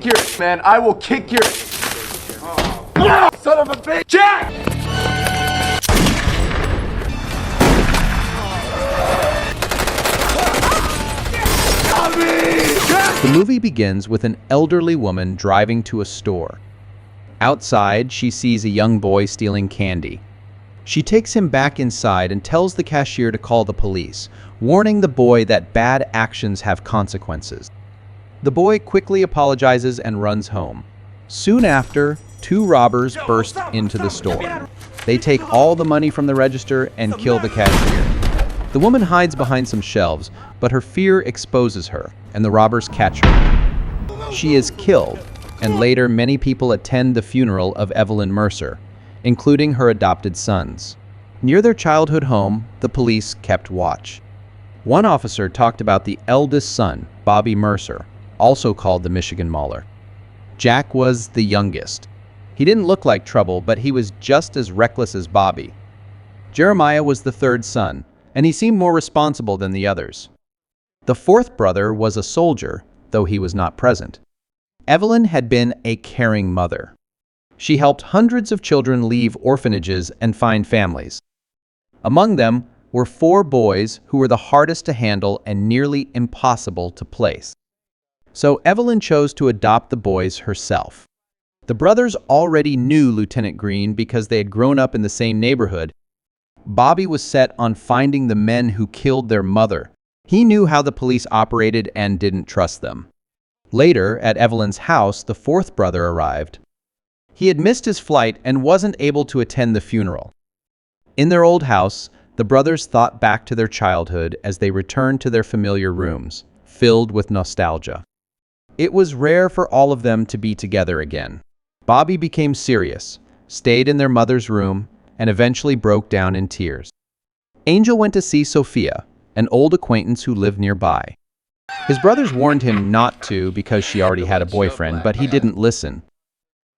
Your man, I will kick your son of a bitch, Jack! The movie begins with an elderly woman driving to a store. Outside, she sees a young boy stealing candy. She takes him back inside and tells the cashier to call the police, warning the boy that bad actions have consequences. The boy quickly apologizes and runs home. Soon after, two robbers burst into the store. They take all the money from the register and kill the cashier. The woman hides behind some shelves, but her fear exposes her, and the robbers catch her. She is killed, and later many people attend the funeral of Evelyn Mercer, including her adopted sons. Near their childhood home, the police kept watch. One officer talked about the eldest son, Bobby Mercer, also called the Michigan Mauler. Jack was the youngest. He didn't look like trouble, but he was just as reckless as Bobby. Jeremiah was the third son, and he seemed more responsible than the others. The fourth brother was a soldier, though he was not present. Evelyn had been a caring mother. She helped hundreds of children leave orphanages and find families. Among them were 4 boys who were the hardest to handle and nearly impossible to place. So Evelyn chose to adopt the boys herself. The brothers already knew Lieutenant Green because they had grown up in the same neighborhood. Bobby was set on finding the men who killed their mother. He knew how the police operated and didn't trust them. Later, at Evelyn's house, the fourth brother arrived. He had missed his flight and wasn't able to attend the funeral. In their old house, the brothers thought back to their childhood as they returned to their familiar rooms, filled with nostalgia. It was rare for all of them to be together again. Bobby became serious, stayed in their mother's room, and eventually broke down in tears. Angel went to see Sophia, an old acquaintance who lived nearby. His brothers warned him not to because she already had a boyfriend, but he didn't listen.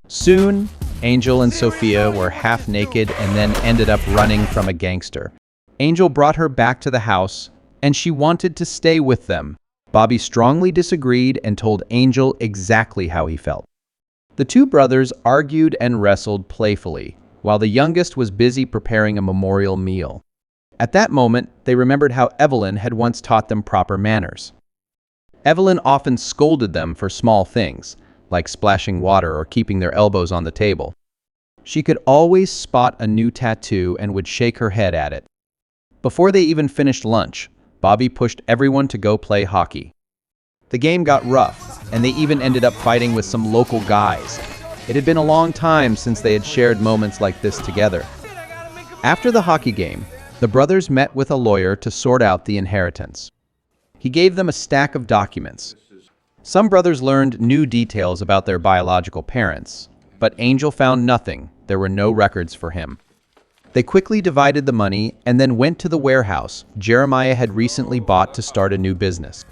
Soon, Angel and Sophia were half naked and then ended up running from a gangster. Angel brought her back to the house, and she wanted to stay with them. Bobby strongly disagreed and told Angel exactly how he felt. The two brothers argued and wrestled playfully, while the youngest was busy preparing a memorial meal. At that moment, they remembered how Evelyn had once taught them proper manners. Evelyn often scolded them for small things, like splashing water or keeping their elbows on the table. She could always spot a new tattoo and would shake her head at it. Before they even finished lunch, Bobby pushed everyone to go play hockey. The game got rough, and they even ended up fighting with some local guys. It had been a long time since they had shared moments like this together. After the hockey game, the brothers met with a lawyer to sort out the inheritance. He gave them a stack of documents. Some brothers learned new details about their biological parents, but Angel found nothing. There were no records for him. They quickly divided the money and then went to the warehouse Jeremiah had recently bought to start a new business.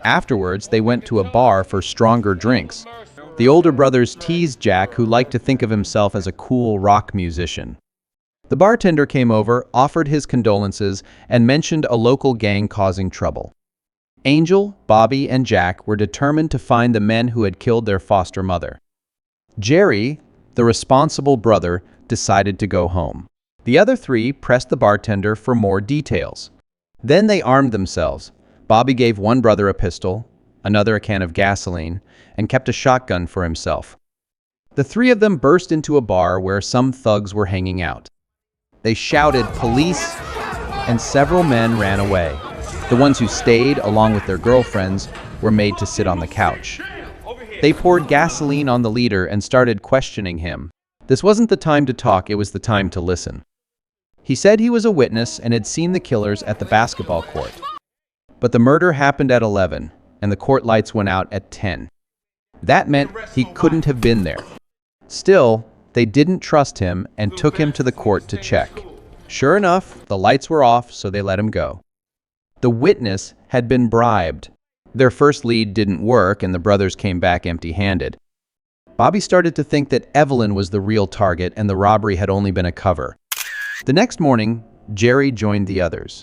Afterwards, they went to a bar for stronger drinks. The older brothers teased Jack, who liked to think of himself as a cool rock musician. The bartender came over, offered his condolences, and mentioned a local gang causing trouble. Angel, Bobby, and Jack were determined to find the men who had killed their foster mother. Jerry, the responsible brother, decided to go home. The other 3 pressed the bartender for more details. Then they armed themselves. Bobby gave one brother a pistol, another a can of gasoline, and kept a shotgun for himself. The 3 of them burst into a bar where some thugs were hanging out. They shouted, "Police!" and several men ran away. The ones who stayed, along with their girlfriends, were made to sit on the couch. They poured gasoline on the leader and started questioning him. This wasn't the time to talk, it was the time to listen. He said he was a witness and had seen the killers at the basketball court. But the murder happened at 11, and the court lights went out at 10. That meant he couldn't have been there. Still, they didn't trust him and took him to the court to check. Sure enough, the lights were off, so they let him go. The witness had been bribed. Their first lead didn't work, and the brothers came back empty-handed. Bobby started to think that Evelyn was the real target and the robbery had only been a cover. The next morning, Jerry joined the others.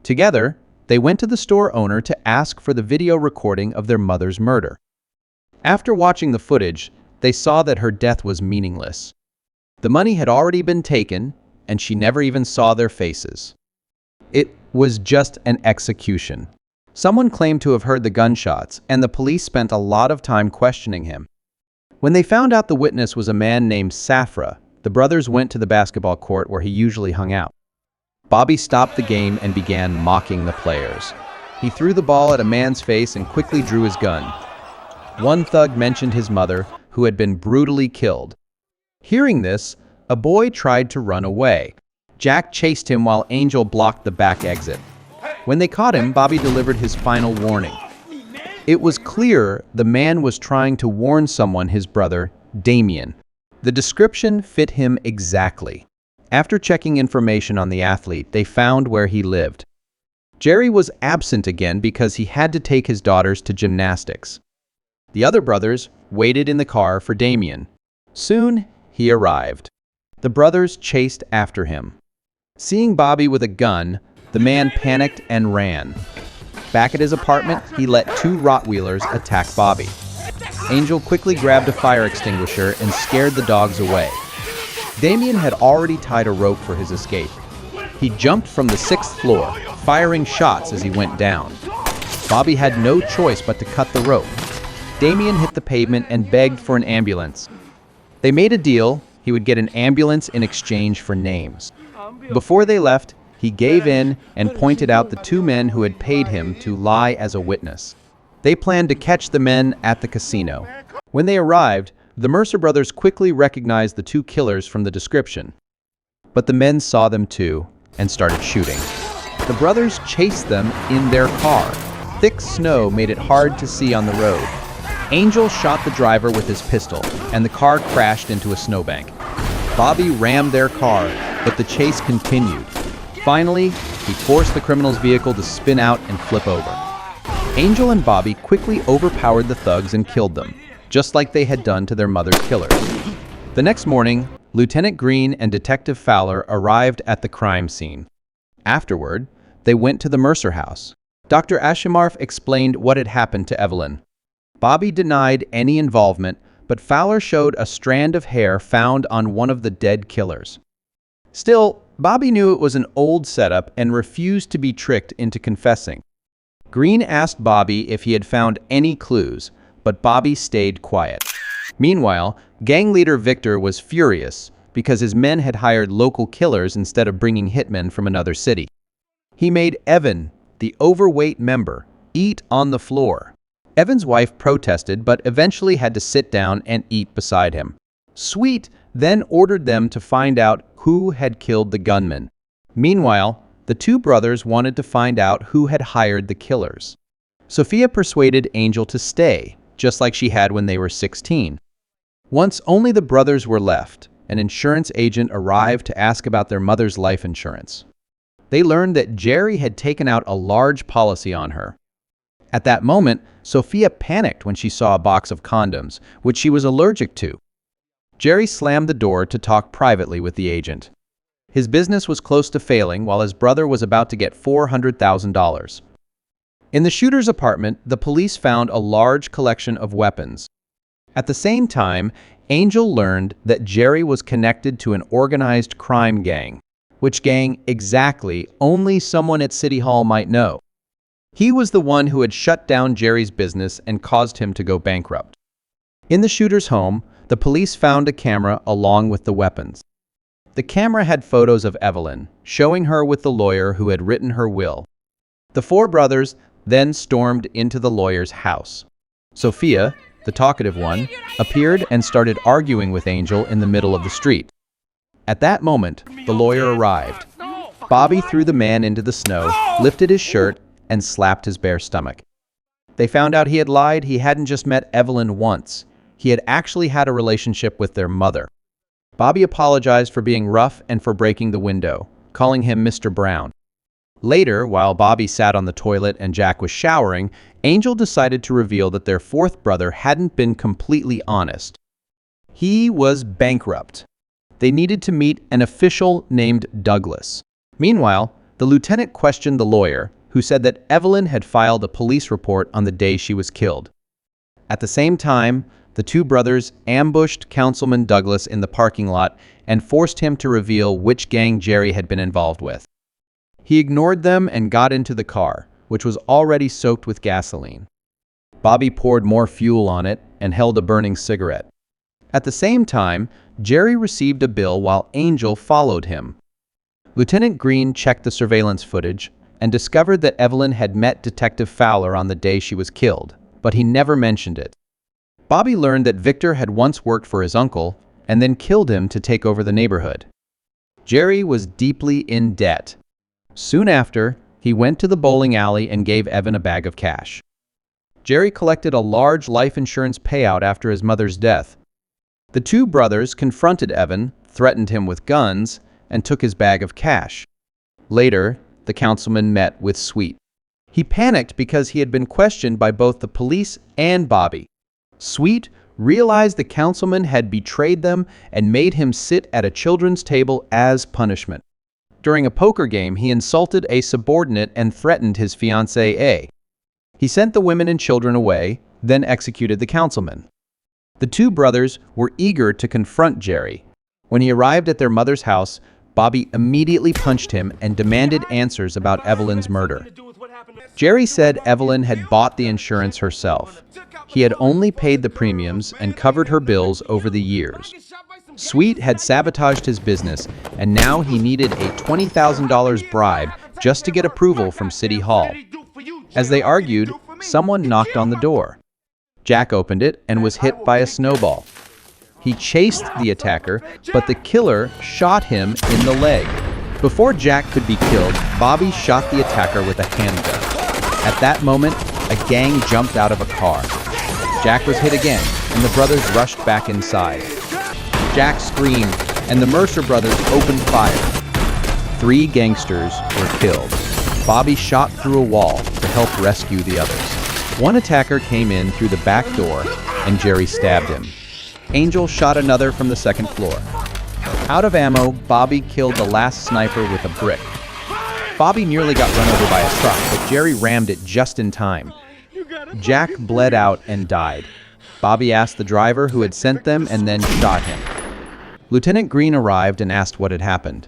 Together, they went to the store owner to ask for the video recording of their mother's murder. After watching the footage, they saw that her death was meaningless. The money had already been taken, and she never even saw their faces. It was just an execution. Someone claimed to have heard the gunshots, and the police spent a lot of time questioning him. When they found out the witness was a man named Safra, the brothers went to the basketball court where he usually hung out. Bobby stopped the game and began mocking the players. He threw the ball at a man's face and quickly drew his gun. One thug mentioned his mother, who had been brutally killed. Hearing this, a boy tried to run away. Jack chased him while Angel blocked the back exit. When they caught him, Bobby delivered his final warning. It was clear the man was trying to warn someone, his brother, Damien. The description fit him exactly. After checking information on the athlete, they found where he lived. Jerry was absent again because he had to take his daughters to gymnastics. The other brothers waited in the car for Damien. Soon, he arrived. The brothers chased after him. Seeing Bobby with a gun, the man panicked and ran. Back at his apartment, he let two Rottweilers attack Bobby. Angel quickly grabbed a fire extinguisher and scared the dogs away. Damien had already tied a rope for his escape. He jumped from the 6th floor, firing shots as he went down. Bobby had no choice but to cut the rope. Damien hit the pavement and begged for an ambulance. They made a deal. He would get an ambulance in exchange for names. Before they left, he gave in and pointed out the two men who had paid him to lie as a witness. They planned to catch the men at the casino. When they arrived, the Mercer brothers quickly recognized the two killers from the description. But the men saw them too and started shooting. The brothers chased them in their car. Thick snow made it hard to see on the road. Angel shot the driver with his pistol, and the car crashed into a snowbank. Bobby rammed their car, but the chase continued. Finally, he forced the criminal's vehicle to spin out and flip over. Angel and Bobby quickly overpowered the thugs and killed them, just like they had done to their mother's killers. The next morning, Lieutenant Green and Detective Fowler arrived at the crime scene. Afterward, they went to the Mercer house. Dr. Ashimarf explained what had happened to Evelyn. Bobby denied any involvement, but Fowler showed a strand of hair found on one of the dead killers. Still, Bobby knew it was an old setup and refused to be tricked into confessing. Green asked Bobby if he had found any clues, but Bobby stayed quiet. Meanwhile, gang leader Victor was furious because his men had hired local killers instead of bringing hitmen from another city. He made Evan, the overweight member, eat on the floor. Evan's wife protested but eventually had to sit down and eat beside him. Sweet then ordered them to find out who had killed the gunman. Meanwhile, the two brothers wanted to find out who had hired the killers. Sophia persuaded Angel to stay, just like she had when they were 16. Once only the brothers were left, an insurance agent arrived to ask about their mother's life insurance. They learned that Jerry had taken out a large policy on her. At that moment, Sophia panicked when she saw a box of condoms, which she was allergic to. Jerry slammed the door to talk privately with the agent. His business was close to failing while his brother was about to get $400,000. In the shooter's apartment, the police found a large collection of weapons. At the same time, Angel learned that Jerry was connected to an organized crime gang. Which gang exactly only someone at City Hall might know. He was the one who had shut down Jerry's business and caused him to go bankrupt. In the shooter's home, the police found a camera along with the weapons. The camera had photos of Evelyn, showing her with the lawyer who had written her will. The four brothers then stormed into the lawyer's house. Sophia, the talkative one, appeared and started arguing with Angel in the middle of the street. At that moment, the lawyer arrived. Bobby threw the man into the snow, lifted his shirt, and slapped his bare stomach. They found out he had lied. He hadn't just met Evelyn once. He had actually had a relationship with their mother. Bobby apologized for being rough and for breaking the window, calling him Mr. Brown. Later, while Bobby sat on the toilet and Jack was showering, Angel decided to reveal that their fourth brother hadn't been completely honest. He was bankrupt. They needed to meet an official named Douglas. Meanwhile, the lieutenant questioned the lawyer, who said that Evelyn had filed a police report on the day she was killed. At the same time, the two brothers ambushed Councilman Douglas in the parking lot and forced him to reveal which gang Jerry had been involved with. He ignored them and got into the car, which was already soaked with gasoline. Bobby poured more fuel on it and held a burning cigarette. At the same time, Jerry received a bill while Angel followed him. Lieutenant Green checked the surveillance footage and discovered that Evelyn had met Detective Fowler on the day she was killed, but he never mentioned it. Bobby learned that Victor had once worked for his uncle and then killed him to take over the neighborhood. Jerry was deeply in debt. Soon after, he went to the bowling alley and gave Evan a bag of cash. Jerry collected a large life insurance payout after his mother's death. The two brothers confronted Evan, threatened him with guns, and took his bag of cash. Later, the councilman met with Sweet. He panicked because he had been questioned by both the police and Bobby. Sweet realized the councilman had betrayed them and made him sit at a children's table as punishment. During a poker game, he insulted a subordinate and threatened his fiancée A. He sent the women and children away, then executed the councilman. The two brothers were eager to confront Jerry. When he arrived at their mother's house, Bobby immediately punched him and demanded answers about Evelyn's murder. Jerry said Evelyn had bought the insurance herself. He had only paid the premiums and covered her bills over the years. Sweet had sabotaged his business, and now he needed a $20,000 bribe just to get approval from City Hall. As they argued, someone knocked on the door. Jack opened it and was hit by a snowball. He chased the attacker, but the killer shot him in the leg. Before Jack could be killed, Bobby shot the attacker with a handgun. At that moment, a gang jumped out of a car. Jack was hit again, and the brothers rushed back inside. Jack screamed, and the Mercer brothers opened fire. 3 gangsters were killed. Bobby shot through a wall to help rescue the others. One attacker came in through the back door, and Jerry stabbed him. Angel shot another from the second floor. Out of ammo, Bobby killed the last sniper with a brick. Bobby nearly got run over by a truck, but Jerry rammed it just in time. Jack bled out and died. Bobby asked the driver who had sent them and then shot him. Lieutenant Green arrived and asked what had happened.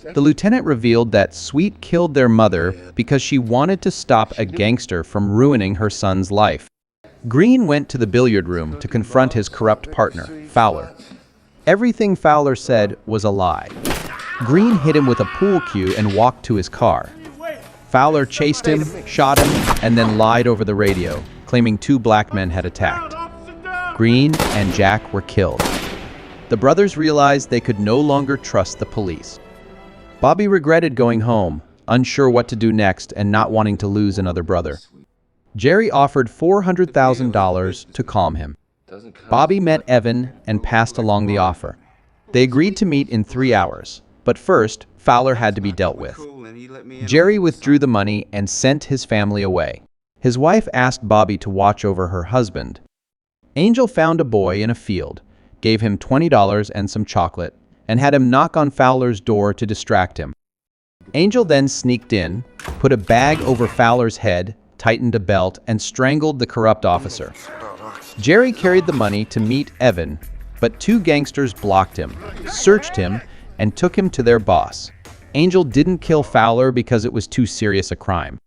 The lieutenant revealed that Sweet killed their mother because she wanted to stop a gangster from ruining her son's life. Green went to the billiard room to confront his corrupt partner, Fowler. Everything Fowler said was a lie. Green hit him with a pool cue and walked to his car. Fowler chased him, shot him, and then lied over the radio, claiming 2 black men had attacked. Green and Jack were killed. The brothers realized they could no longer trust the police. Bobby regretted going home, unsure what to do next and not wanting to lose another brother. Jerry offered $400,000 to calm him. Bobby met Evan and passed along the offer. They agreed to meet in 3 hours, but first, Fowler had to be dealt with. Jerry withdrew the money and sent his family away. His wife asked Bobby to watch over her husband. Angel found a boy in a field, gave him $20 and some chocolate, and had him knock on Fowler's door to distract him. Angel then sneaked in, put a bag over Fowler's head, tightened a belt, and strangled the corrupt officer. Jerry carried the money to meet Evan, but 2 gangsters blocked him, searched him, and took him to their boss. Angel didn't kill Fowler because it was too serious a crime.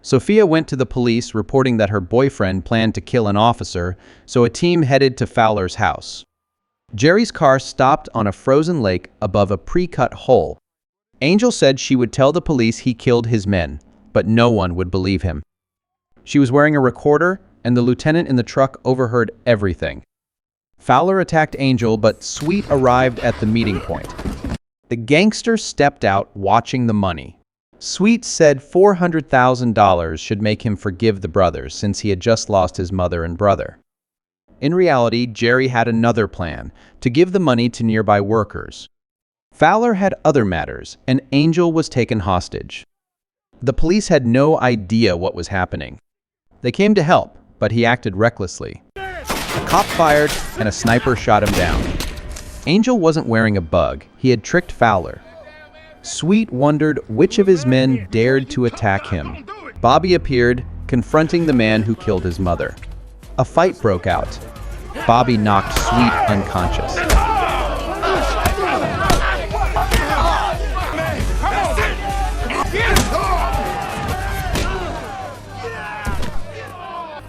Sophia went to the police reporting that her boyfriend planned to kill an officer, so a team headed to Fowler's house. Jerry's car stopped on a frozen lake above a pre-cut hole. Angel said she would tell the police he killed his men, but no one would believe him. She was wearing a recorder, and the lieutenant in the truck overheard everything. Fowler attacked Angel, but Sweet arrived at the meeting point. The gangster stepped out, watching the money. Sweet said $400,000 should make him forgive the brothers since he had just lost his mother and brother. In reality, Jerry had another plan, to give the money to nearby workers. Fowler had other matters, and Angel was taken hostage. The police had no idea what was happening. They came to help, but he acted recklessly. A cop fired, and a sniper shot him down. Angel wasn't wearing a bug. He had tricked Fowler. Sweet wondered which of his men dared to attack him. Bobby appeared, confronting the man who killed his mother. A fight broke out. Bobby knocked Sweet unconscious.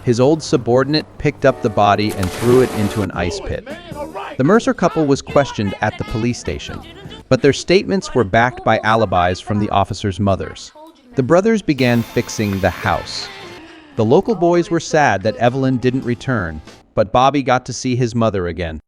His old subordinate picked up the body and threw it into an ice pit. The Mercer couple was questioned at the police station, but their statements were backed by alibis from the officers' mothers. The brothers began fixing the house. The local boys were sad that Evelyn didn't return, but Bobby got to see his mother again.